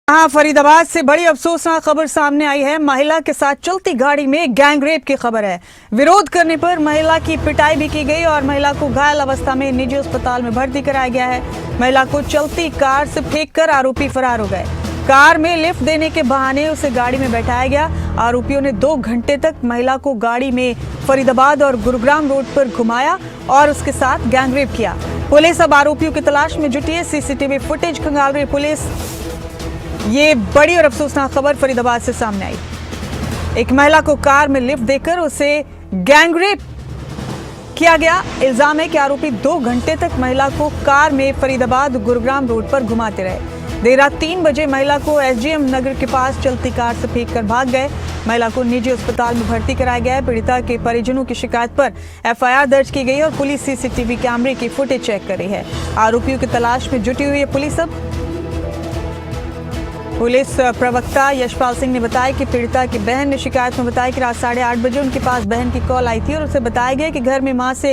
हाँ, फरीदाबाद से बड़ी अफसोसनाक खबर सामने आई है। महिला के साथ चलती गाड़ी में गैंगरेप की खबर है। विरोध करने पर महिला की पिटाई भी की गई और महिला को घायल अवस्था में निजी अस्पताल में भर्ती कराया गया है। महिला को चलती कार से फेंककर आरोपी फरार हो गए। कार में लिफ्ट देने के बहाने उसे गाड़ी में बैठाया गया। आरोपियों ने 2 घंटे तक महिला को गाड़ी में फरीदाबाद और गुरुग्राम रोड पर घुमाया और उसके साथ गैंगरेप किया। पुलिस अब आरोपियों की तलाश में जुटी है। सीसीटीवी फुटेज खंगाल रही पुलिस। ये बड़ी और अफसोसनाक खबर फरीदाबाद से सामने आई। एक महिला को कार में लिफ्ट देकर उसे गैंगरेप किया गया। इल्जाम है कि आरोपी 2 घंटे तक महिला को कार में फरीदाबाद गुरुग्राम रोड पर घुमाते रहे। देर रात 3 बजे महिला को एसडीएम नगर के पास चलती कार से फेंककर भाग गए। महिला को निजी अस्पताल में भर्ती कराया गया है। पीड़िता के परिजनों की शिकायत पर एफआईआर दर्ज की गई और पुलिस सीसीटीवी कैमरे की फुटेज चेक कर रही है। आरोपियों की तलाश में जुटी हुई है पुलिस। अब पुलिस प्रवक्ता यशपाल सिंह ने बताया कि पीड़िता की बहन ने शिकायत में बताया कि रात 8:30 बजे उनके पास बहन की कॉल आई थी और उसे बताया गया कि घर में मां से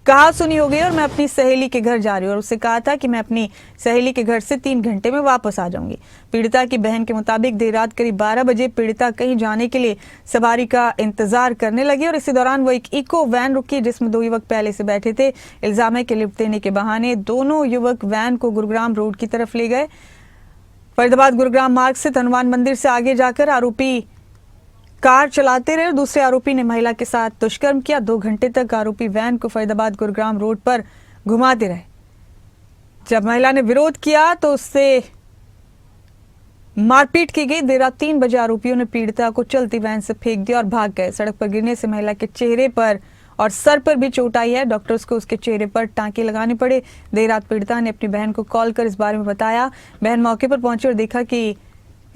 कहा सुनी हो गई और मैं अपनी सहेली के घर जा रही हूँ और उससे कहा था कि मैं अपनी सहेली के घर से 3 घंटे में वापस आ जाऊंगी। पीड़िता की बहन के मुताबिक देर रात करीब 12 बजे पीड़िता कहीं जाने के लिए सवारी का इंतजार करने लगी और इसी दौरान वो एक इको वैन रुकी जिसमें 2 युवक पहले से बैठे थे। इल्जाम है कि लिफ्ट देने के बहाने दोनों युवक वैन को गुरुग्राम रोड की तरफ ले गए। फरीदाबाद गुरुग्राम मार्ग से हनुमान मंदिर से आगे जाकर आरोपी कार चलाते रहे। दूसरे आरोपी ने महिला के साथ दुष्कर्म किया। 2 घंटे तक आरोपी वैन को फरीदाबाद गुरुग्राम रोड पर घुमाते रहे। जब महिला ने विरोध किया तो उससे मारपीट की गई। देर रात 3 बजे आरोपियों ने पीड़िता को चलती वैन से फेंक दिया और भाग गए। सड़क पर गिरने से महिला के चेहरे पर और सर पर भी चोट आई है। डॉक्टर्स को उसके चेहरे पर टांके लगाने पड़े। देर रात पीड़िता ने अपनी बहन को कॉल कर इस बारे में बताया। बहन मौके पर पहुंची और देखा कि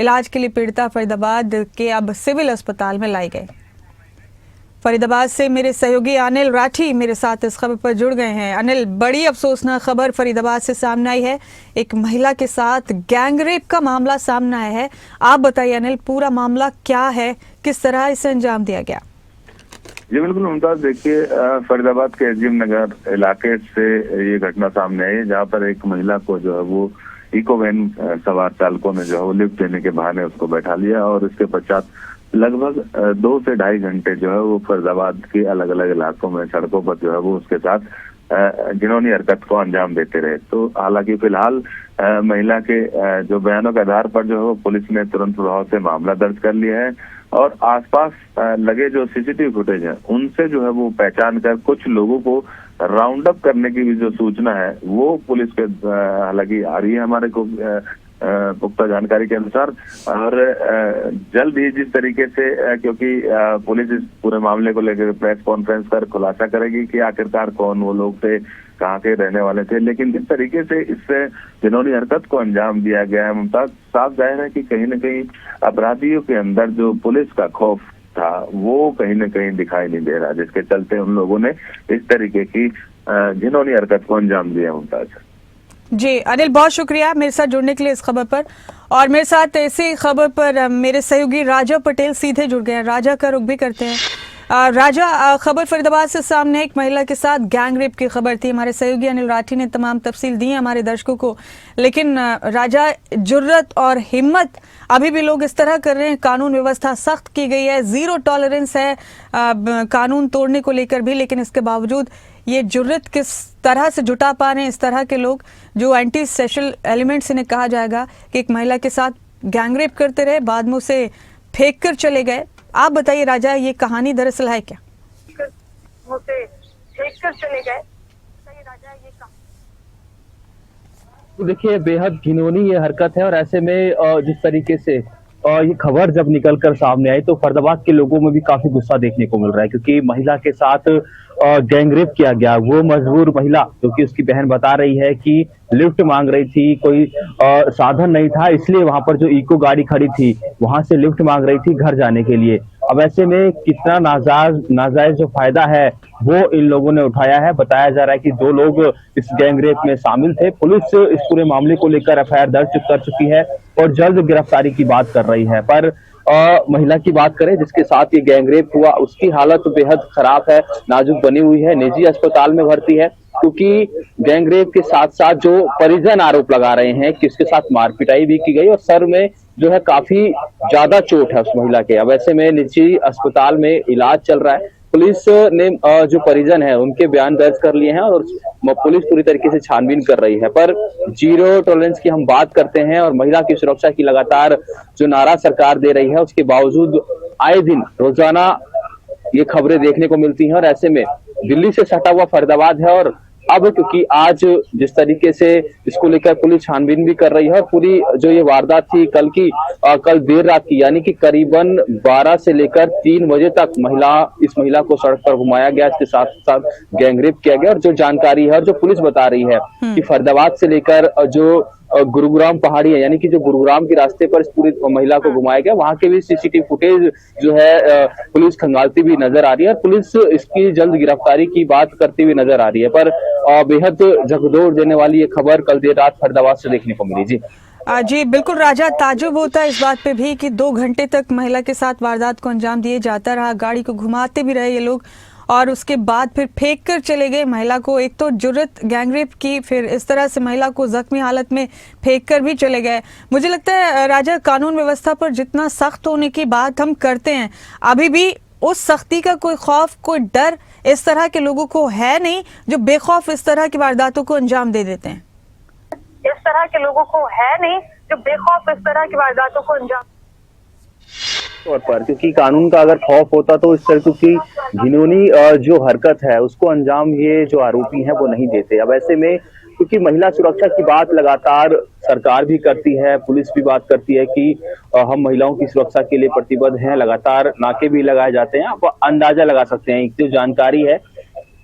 इलाज के लिए पीड़िता फरीदाबाद के अब सिविल अस्पताल में लाई गई। फरीदाबाद से मेरे सहयोगी अनिल राठी मेरे साथ इस खबर पर जुड़ गए हैं। अनिल, बड़ी अफसोसनाक खबर फरीदाबाद से सामने आई है। एक महिला के साथ गैंगरेप का मामला सामने आया है। आप बताइए अनिल, पूरा मामला क्या है, किस तरह इसे अंजाम दिया गया? जी बिल्कुल मुमताज, देखिए फरीदाबाद के एसडीएम नगर इलाके से ये घटना सामने आई जहाँ पर एक महिला को जो है वो इको वैन सवार चालकों ने जो है वो लिफ्ट देने के बहाने उसको बैठा लिया और इसके पश्चात लगभग 2 से 2.5 घंटे जो है वो फरीदाबाद के अलग अलग इलाकों में सड़कों पर जो है वो उसके साथ घिनौनी हरकत को अंजाम देते रहे। तो हालांकि फिलहाल महिला के जो बयानों के आधार पर जो है वो पुलिस ने तुरंत प्रभाव से मामला दर्ज कर लिया है और आसपास लगे जो सीसीटीवी फुटेज है उनसे जो है वो पहचान कर कुछ लोगों को राउंड अप करने की भी जो सूचना है वो पुलिस के हालांकि आ रही है हमारे को पुख्ता जानकारी के अनुसार। और जल्द ही जिस तरीके से क्योंकि पुलिस इस पूरे मामले को लेकर प्रेस कॉन्फ्रेंस कर खुलासा करेगी कि आखिरकार कौन वो लोग थे, कहाँ के रहने वाले थे, लेकिन जिस तरीके से इससे जिन्होंने हरकत को अंजाम दिया गया है मुमताज, साफ जाहिर है कि कहीं न कहीं अपराधियों के अंदर जो पुलिस का खौफ था वो कहीं न कहीं दिखाई नहीं दे रहा, जिसके चलते उन लोगों ने इस तरीके की जिन्होंने हरकत को अंजाम दिया। मुमताज जी अनिल, बहुत शुक्रिया मेरे साथ जुड़ने के लिए इस खबर पर। और मेरे साथ ऐसी खबर पर मेरे सहयोगी राजा पटेल सीधे जुड़ गए हैं। राजा का रुख भी करते हैं। राजा, खबर फरीदाबाद से सामने एक महिला के साथ गैंगरेप की खबर थी। हमारे सहयोगी अनिल राठी ने तमाम तफसील दी है हमारे दर्शकों को, लेकिन राजा, जुर्रत और हिम्मत अभी भी लोग इस तरह कर रहे हैं। कानून व्यवस्था सख्त की गई है, 0 टॉलरेंस है कानून तोड़ने को लेकर भी, लेकिन इसके बावजूद ये जुर्रत किस तरह से जुटा पा रहे हैं इस तरह के लोग जो एंटी सोशल एलिमेंट्स इन्हें कहा जाएगा, कि एक महिला के साथ गैंगरेप करते रहे, बाद में उसे फेंक कर चले गए। आप बताइए राजा, ये कहानी दरअसल है क्या? उसे फेंक कर चले गए। राजा, ये तो देखिए, बेहद घिनौनी ये हरकत है और ऐसे में जिस तरीके से ये खबर जब निकल कर सामने आई तो फरीदाबाद के लोगों में भी काफी गुस्सा देखने को मिल रहा है, क्योंकि महिला के साथ गैंगरेप किया गया। वो मजबूर महिला, क्योंकि उसकी बहन बता रही है कि लिफ्ट मांग रही थी, कोई साधन नहीं था, इसलिए वहां पर जो इको गाड़ी खड़ी थी वहां से लिफ्ट मांग रही थी घर जाने के लिए। अब ऐसे में कितना नाजायज जो फायदा है वो इन लोगों ने उठाया है। बताया जा रहा है कि 2 लोग इस गैंगरेप में शामिल थे। पुलिस इस पूरे मामले को लेकर एफआईआर दर्ज कर चुकी है और जल्द गिरफ्तारी की बात कर रही है। पर महिला की बात करें जिसके साथ ये गैंगरेप हुआ, उसकी हालत बेहद खराब है, नाजुक बनी हुई है, निजी अस्पताल में भर्ती है। क्योंकि गैंगरेप के साथ साथ जो परिजन आरोप लगा रहे हैं कि उसके साथ मारपिटाई भी की गई और सर में जो है काफी ज्यादा चोट है उस महिला के। अब ऐसे में निजी अस्पताल में इलाज चल रहा है। पुलिस ने जो परिजन है उनके बयान दर्ज कर लिए हैं और पुलिस पूरी तरीके से छानबीन कर रही है। पर जीरो टॉलरेंस की हम बात करते हैं और महिला की सुरक्षा की लगातार जो नारा सरकार दे रही है, उसके बावजूद आए दिन रोजाना ये खबरें देखने को मिलती हैं। और ऐसे में दिल्ली से सटा हुआ फरीदाबाद है और अब क्योंकि आज जिस तरीके से इसको लेकर पुलिस छानबीन भी कर रही है और पूरी जो ये वारदात थी कल देर रात की, यानी कि करीबन 12 से लेकर 3 बजे तक इस महिला को सड़क पर घुमाया गया, इसके साथ साथ गैंगरेप किया गया। और जो जानकारी है और जो पुलिस बता रही है कि फरीदाबाद से लेकर जो गुरुग्राम पहाड़ी है, यानी कि जो गुरुग्राम के रास्ते पर इस पूरी महिला को घुमाया गया, वहां के भी सीसीटीवी फुटेज जो है पुलिस खंगालती भी नजर आ रही है और पुलिस इसकी जल्द गिरफ्तारी की बात करती हुई नजर आ रही है। पर बेहद झकझोर देने वाली ये खबर कल देर रात फरीदाबाद से देखने को मिली। जी जी बिल्कुल राजा, ताज्जुब होता है इस बात पे भी कि 2 घंटे तक महिला के साथ वारदात को अंजाम दिए जाता रहा, गाड़ी को घुमाते भी रहे ये लोग और उसके बाद फिर फेंक कर चले गए महिला को। एक तो जुर्रत गैंगरेप की, फिर इस तरह से महिला को जख्मी हालत में फेंक कर भी चले गए। मुझे लगता है राजा, कानून व्यवस्था पर जितना सख्त होने की बात हम करते हैं, अभी भी उस सख्ती का कोई खौफ, कोई डर इस तरह के लोगों को है नहीं जो बेखौफ इस तरह की वारदातों को अंजाम दे देते हैं। इस तरह के लोगों को है नहीं जो बेखौफ इस तरह की वारदातों को अंजाम तौर पर, क्योंकि कानून का अगर खौफ होता तो इस तरह की घिनौनी जो हरकत है उसको अंजाम ये जो आरोपी हैं वो नहीं देते। अब ऐसे में क्योंकि महिला सुरक्षा की बात लगातार सरकार भी करती है, पुलिस भी बात करती है कि हम महिलाओं की सुरक्षा के लिए प्रतिबद्ध हैं, लगातार नाके भी लगाए जाते हैं। आप अंदाजा लगा सकते हैं, एक जो जानकारी है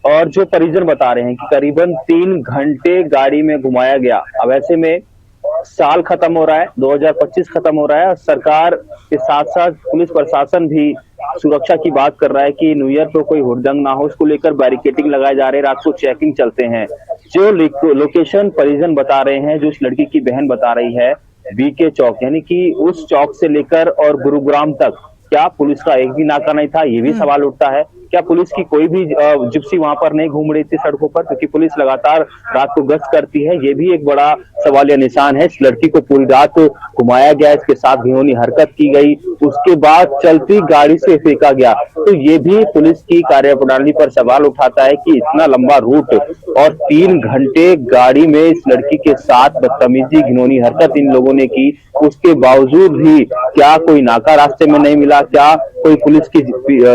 और जो परिजन बता रहे हैं कि करीबन 3 घंटे गाड़ी में घुमाया गया। अब ऐसे में साल खत्म हो रहा है, 2025 खत्म हो रहा है और सरकार के साथ साथ पुलिस प्रशासन भी सुरक्षा की बात कर रहा है कि न्यू ईयर पर कोई हुड़दंग ना हो, उसको लेकर बैरिकेडिंग लगाए जा रहे हैं, रात को चेकिंग चलते हैं। जो लोकेशन परिजन बता रहे हैं, जो इस लड़की की बहन बता रही है, बीके चौक, यानी कि उस चौक से लेकर और गुरुग्राम तक क्या पुलिस का एक भी नाका नहीं था, ये भी सवाल उठता है। क्या पुलिस की कोई भी जिप्सी वहां पर नहीं घूम रही थी सड़कों पर, क्योंकि पुलिस लगातार रात को गश्त करती है, ये भी एक बड़ा सवालिया निशान है। इस लड़की को पूरी रात घुमाया गया, इसके साथ घिनौनी हरकत की गई, उसके बाद चलती गाड़ी से फेंका गया, तो ये भी पुलिस की कार्यप्रणाली पर सवाल उठाता है कि इतना लंबा रूट और 3 घंटे गाड़ी में इस लड़की के साथ बदतमीजी घिनौनी हरकत इन लोगों ने की, उसके बावजूद भी क्या कोई नाका रास्ते में नहीं मिला, क्या कोई पुलिस की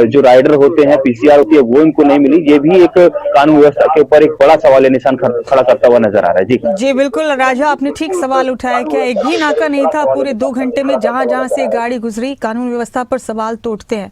जो राइडर होते हैं, पीसीआर होती है, वो इनको नहीं मिली। ये भी एक कानून व्यवस्था के ऊपर एक बड़ा सवाल निशान खड़ा करता हुआ नजर आ रहा है। जी बिल्कुल राजा, आपने ठीक सवाल उठाया। क्या एक भी नाका नहीं था पूरे 2 घंटे में? जहां जहां से गाड़ी गुजरी, कानून व्यवस्था पर सवाल तो उठते हैं।